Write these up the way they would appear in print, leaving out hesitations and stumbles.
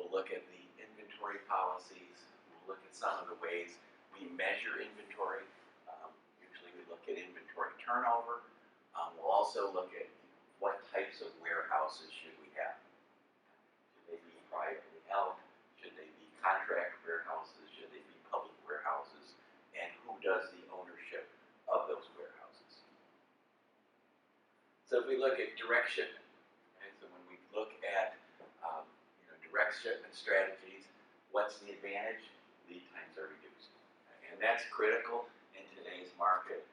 We'll look at the inventory policies. We'll look at some of the ways we measure inventory. Usually we look at inventory turnover. We'll also look at what types of warehouses should we have. Should they be privately held? Should they be contract warehouses? Should they be public warehouses? And who does the ownership of those warehouses? So if we look at direct shipment, okay, so when we look at direct shipment strategies, what's the advantage? Lead times are reduced, and that's critical in today's market.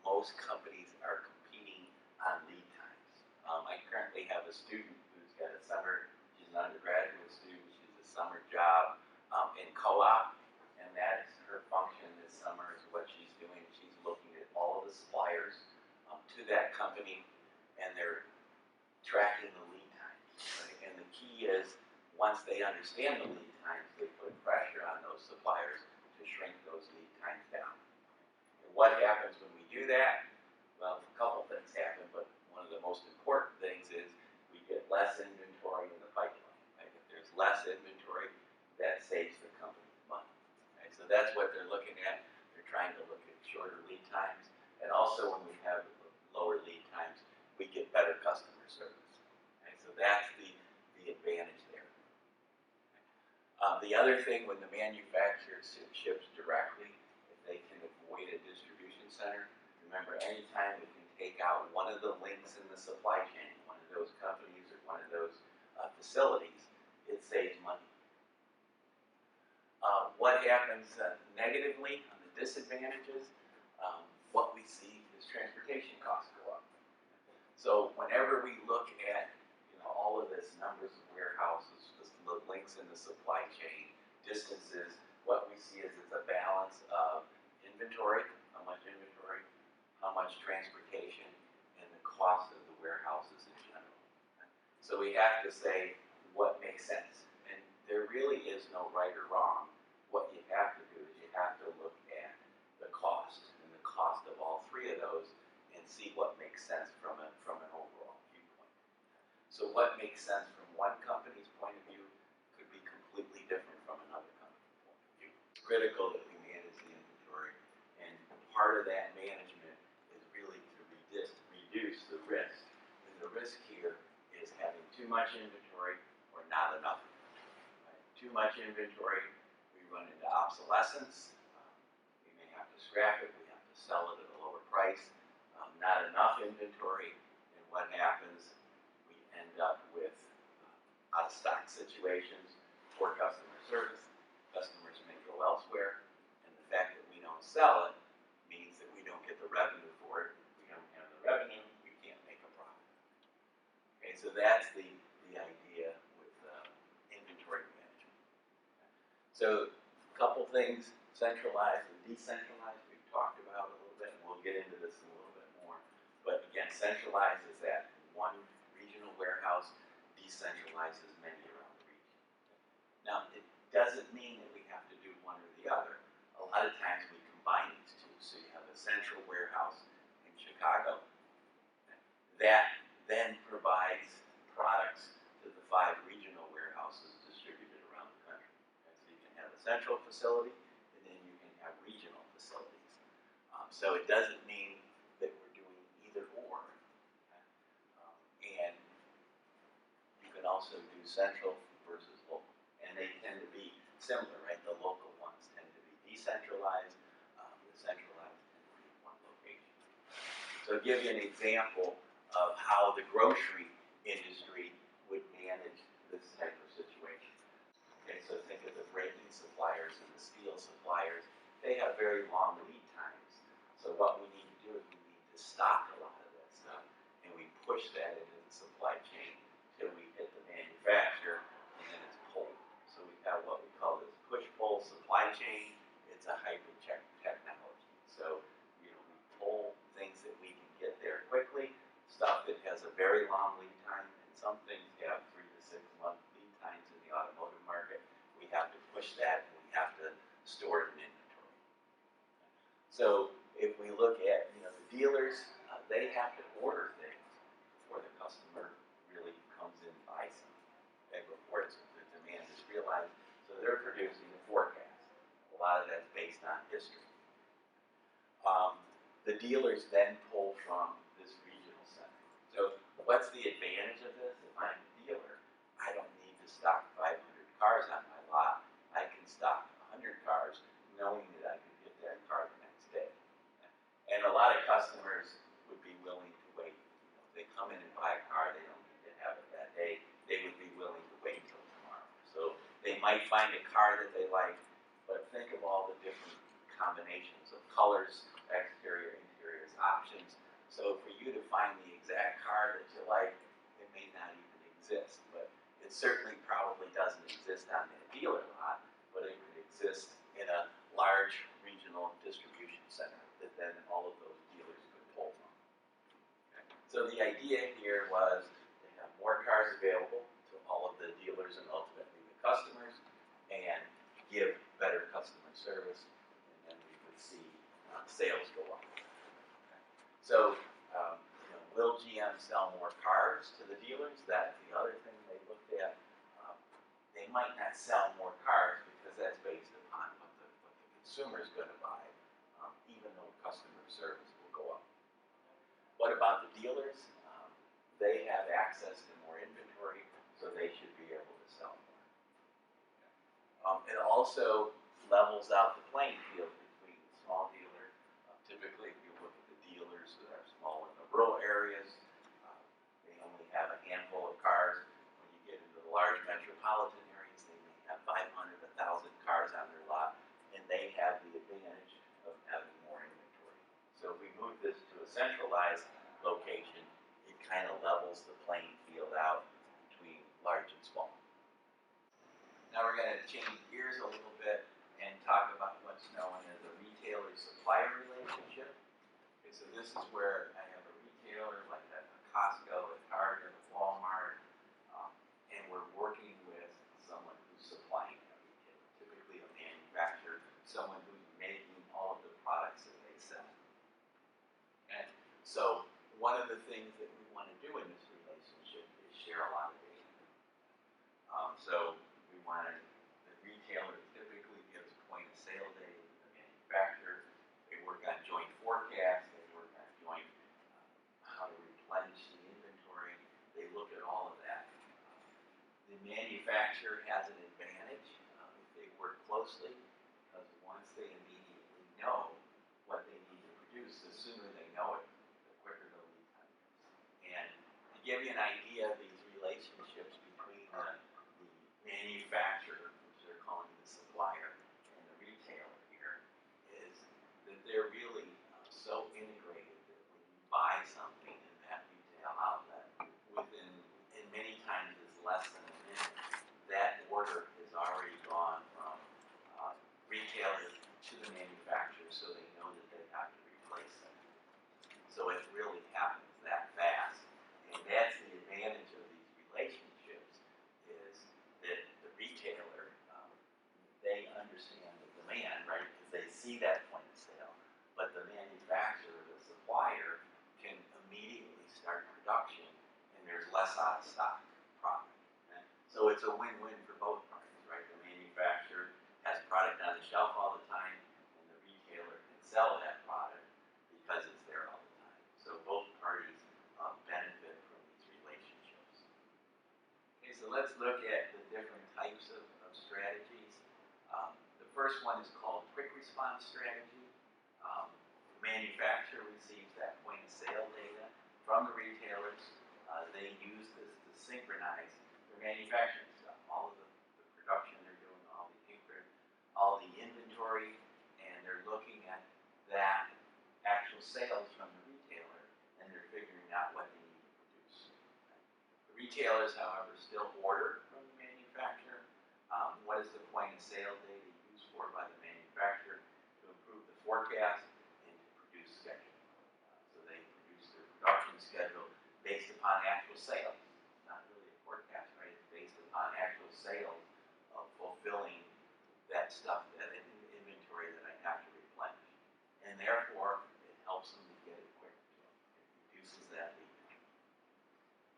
Most companies are competing on lead times. I currently have a student who's got a summer, she's an undergraduate student, she's a summer job in co-op, and that's her function this summer is what she's doing. She's looking at all of the suppliers to that company, and they're tracking the lead times. Right? And the key is, once they understand the lead times, they put pressure on those suppliers to shrink those lead times down. And what happens when we do that? Well, a couple things happen, but one of the most important things is we get less inventory in the pipeline. Right? If there's less inventory, that saves the company money. Right? So that's what they're looking at. They're trying to look at shorter lead times. And also when we have lower lead times, we get better customer service. Right? So that's the advantage there. The other thing, when the manufacturer ships directly, if they can avoid a distribution center, remember, anytime we can take out one of the links in the supply chain, one of those companies or one of those facilities, it saves money. What happens negatively on the disadvantages? What we see is transportation costs go up. So whenever we look at all of this numbers of warehouses, the links in the supply chain, distances, what we see is it's a balance of inventory, how much transportation, and the cost of the warehouses in general. So we have to say what makes sense. And there really is no right or wrong. What you have to do is you have to look at the cost and the cost of all three of those and see what makes sense from an overall viewpoint. So what makes sense from one company's point of view could be completely different from another company's point of view. It's critical that we manage the inventory, and part of that management is really to reduce the risk. And the risk here is having too much inventory or not enough inventory. Right? Too much inventory, we run into obsolescence. We may have to scrap it. We have to sell it at a lower price. Not enough inventory, and what happens? We end up with out-of-stock situations, poor customer service. Customers may go elsewhere, and the fact that we don't sell it means that we don't get the revenue for it. If we don't have the revenue, we can't make a profit. Okay, so that's the idea with inventory management. So a couple things, centralized and decentralized, we've talked about a little bit, and we'll get into this in a little bit more. But again, centralized is that one regional warehouse, decentralized is many around the region. Now, it doesn't mean that we have to do one or the other. A lot of times we combine these two. So you have a central warehouse in Chicago that then provides products to the 5 regional warehouses distributed around the country. Okay? So you can have a central facility, and then you can have regional facilities. So it doesn't mean that we're doing either or. Okay? And you can also do central versus local. And they tend to be similar, right? The local ones tend to be decentralized. The centralized tend to be in one location. So I'll give you an example of how the grocery industry would manage this type of situation. Okay, so think of the braking suppliers and the steel suppliers. They have very long lead times. So what we need to do is we need to stock a lot of that stuff, and we push that into the supply chain till we hit the manufacturer, and then it's pulled. So we have what we call this push-pull supply chain. It's a hybrid technology. So we pull things that we can get there quickly, stuff that has a very long lead time, and some things have 3 to 6 month lead times in the automotive market. We have to push that, and we have to store it in inventory. So if we look at the dealers, they have to order things before the customer really comes in and buys them. They reports the demand the dealers then pull from this regional center. So what's the advantage of this? If I'm a dealer, I don't need to stock 500 cars on my lot. I can stock 100 cars knowing that I can get that car the next day. And a lot of customers would be willing to wait. If they come in and buy a car, they don't need to have it that day. They would be willing to wait until tomorrow. So they might find a car that they like, but think of all the different combinations of colors, exterior, interiors, options. So for you to find the exact car that you like, it may not even exist, but it certainly probably doesn't exist on that dealer lot, but it could exist in a large regional distribution center that then all of those dealers could pull from. Okay. So the idea here was to have more cars available to all of the dealers and ultimately the customers, and give better customer service, and then we would see sales go up. Okay. So, will GM sell more cars to the dealers? That's the other thing they looked at. They might not sell more cars because that's based upon what the consumer is going to buy, even though customer service will go up. What about the dealers? They have access to more inventory, so they should be able to sell more. It also levels out the playing field between small dealers. Typically, if you look at the dealers that are small in the rural areas, they only have a handful of cars. When you get into the large metropolitan areas, they may have 500, 1,000 cars on their lot, and they have the advantage of having more inventory. So if we move this to a centralized location, it kind of levels the playing field out between large and small. Now we're going to change gears a little bit and talk about what's known as a retailer-supplier relationship. Okay, so this is where I have a retailer like a Costco, a Target, a Walmart, and we're working with someone who's supplying that retailer, typically a manufacturer, someone who's making all of the products that they sell. And so one of the things that we want to do in this relationship is share a lot of data. So we want the retailer typically gives point of sale data to the manufacturer. They work on joint forecasts. They work on joint how to replenish the inventory. They look at all of that. The manufacturer has an advantage if they work closely, because once they immediately know what they need to produce, the sooner they know it, the quicker the lead time is. And to give you an idea of these relationships between the manufacturer, which they're calling the supplier, and the retailer here, is that they're really so integrated that when you buy something in that retail outlet, within, and many times it's less than a minute, that order has already gone from retailer to the manufacturer, so they know that they have to replace it. So it really happens that fast, and that's the advantage of these relationships, is that the retailer, they understand the demand, right, because they see that point of sale, but the manufacturer, the supplier, can immediately start production, and there's less out of stock product. Okay? So it's a win-win for both parties, right? The manufacturer has product on the shelf all the time, and the retailer can sell that product because it's there all the time. So both parties benefit from these relationships. Okay, so let's look at the different types of strategies. The first one is called quick response strategy. The manufacturer receives that point of sale data from the retailers. They use this to synchronize their manufacturing stuff, all of the production they're doing, all the inventory, and they're looking at that actual sales from the retailer, and they're figuring out what they need to produce. The retailers, however, still order from the manufacturer. What is the point of sale data used for by the manufacturer? To improve the forecast and to produce schedule. So they produce their production schedule based upon actual sales. It's not really a forecast, right? It's based upon actual sales of fulfilling that stuff